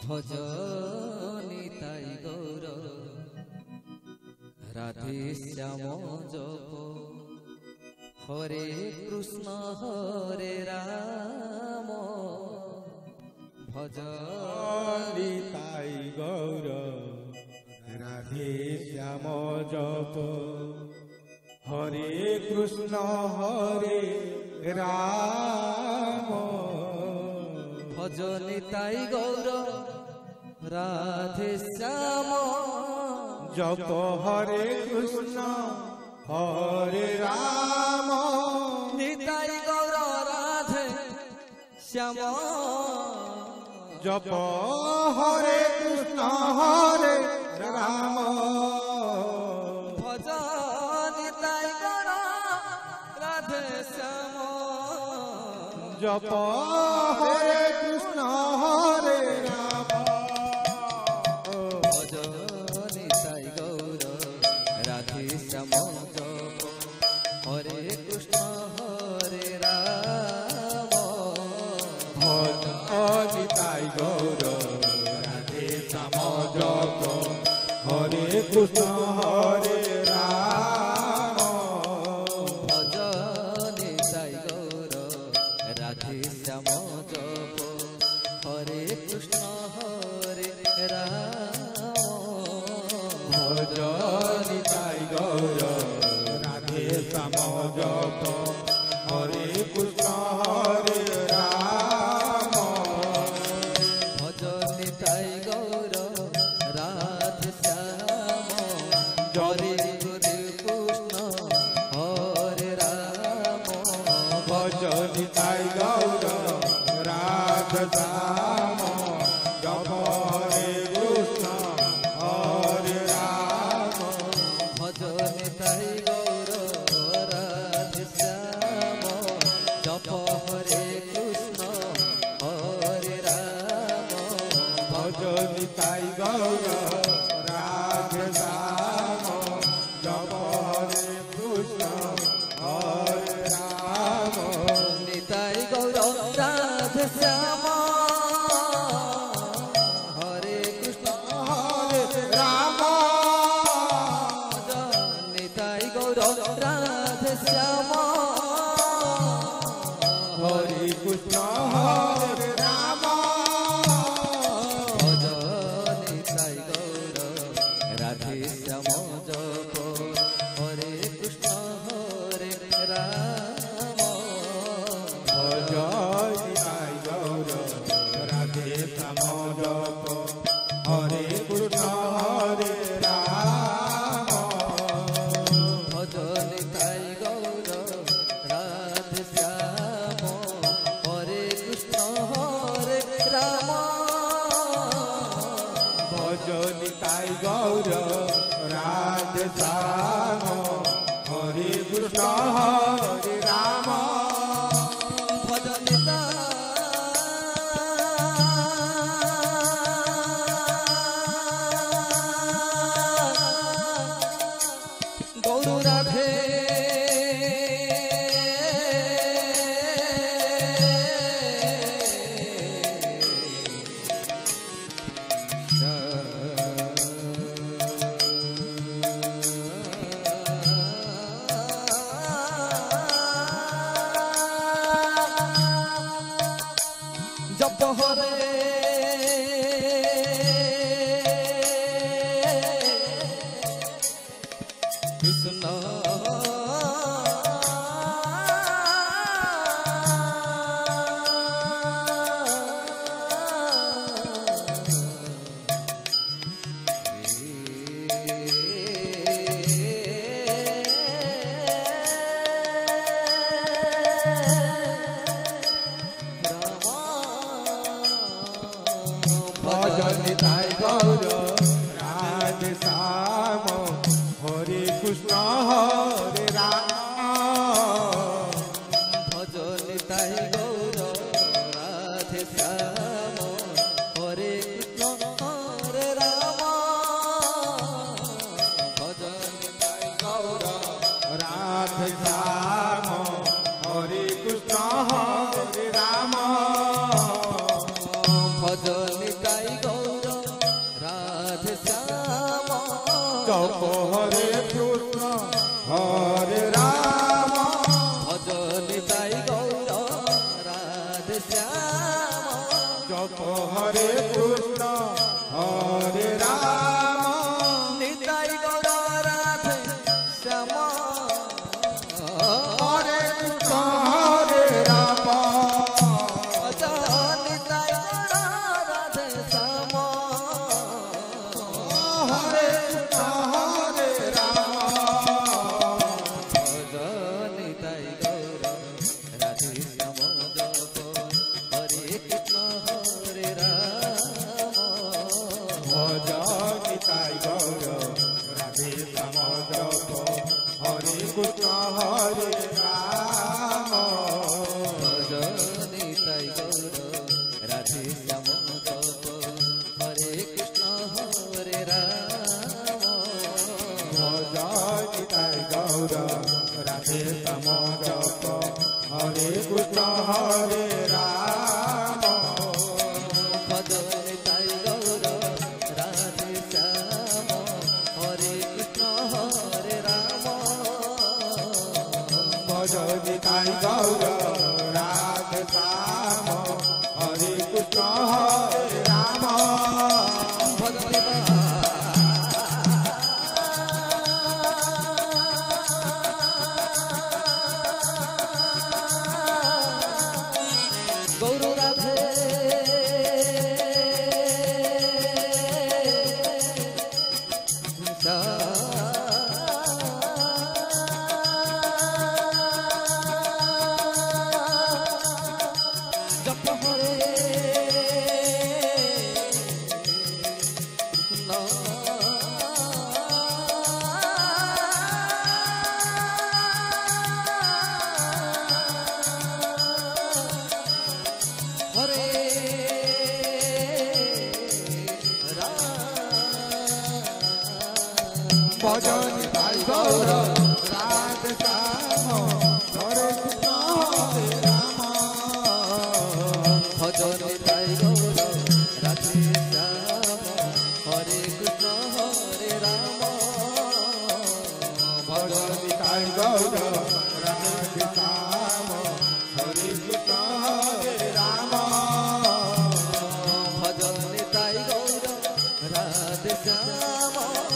भजनी ताई गौर राधे श्याम जप हरे कृष्ण हरे राम भजनी ताई गौर राधे श्याम जप हरे कृष्ण हरे राम भजनी ताई गौर राधे श्याम जप हरे कृष्ण हरे राम निताई गौर राधे श्याम जप हरे कृष्ण हरे राम भजनी ताई गौर राधे श्याम जप हरे कृष्ण हरे राम भजनी ताई गौर राधे श्याम जप हरे कृष्ण हरे राम भजनी ताई गौर राधे श्याम जप हरे कृष्ण हरे राम भजनी ताई गौर राधे श्याम जप हरे कृष्ण हरे राम भजनी ताई गौर राधे श्याम जप हरे कृष्ण हरे राम भजनी ताई गौर राधे श्याम हरे कृष्ण हरे राम भजनी ताई गौर राधे श्याम जप हरे कृष्ण हरे राम भजनी ताई गौर राधे श्याम जप हरे कृष्ण हरे राम भजनी ताई गौर राधे श्याम जप हरे कृष्ण हरे राम निताई गौर राधे श्याम हरे कृष्ण हरे राम निताई गौर राधे श्याम हरे कृष्ण हरे राम भजनी ताई गौर राधे श्याम जप हरे कृष्ण हरे राम भजनी ताई गौर राधे श्याम जप हरे कृष्ण हरे राम भजनी ताई गौर राधे श्याम हरे कृष्ण हरे राम भजनी ताई गौर राधे श्याम हरे कृष्ण हरे राम भजनी गौर राधे जप हरे कृष्ण भजनी ताई गौर राधे श्याम हरे कृष्ण हरे राम भजनी ताई गौर राधे श्याम हरे कृष्ण हरे राम भजनी ताई गौर राधे श्याम हरे कृष्ण हरे राम भजनी ताई गौर শ্যাম হরে কৃষ্ণ হরে রাম ভজন তাই রাধে শ্যাম হরে কৃষ্ণ হরে রাম ভজন তাই গৌর রাধে শ্যাম জপ হরে কৃষ্ণ হরে রাম ভজন তাই গৌর রাধে শ্যাম জপ হরে কৃষ্ণ হরে রাম ভজন তাই গৌর রাধে শ্যাম জপ হরে কৃষ্ণ হরে রাম ভজন তাই গৌর রাধে শ্যাম জপ হরে কৃষ্ণ হরে রাম ভজন তাই গৌর রাধে শ্যাম হরে কৃষ্ণ হরে রাম ভজন তাই গৌর রাধে শ্যাম হরে কৃষ্ণ হরে রাম ভজন গৌর রাধে জপ হরে হরে ভজন তাই গৌর রাধে শ্যাম হরে কৃষ্ণ হরে রাম ভজন তাই গৌর রাধে শ্যাম হরে কৃষ্ণ হরে রাম ভজন তাই গৌর রাধে শ্যাম হরে কৃষ্ণ হরে রাম ভজন তাই গৌর রাধে শ্যাম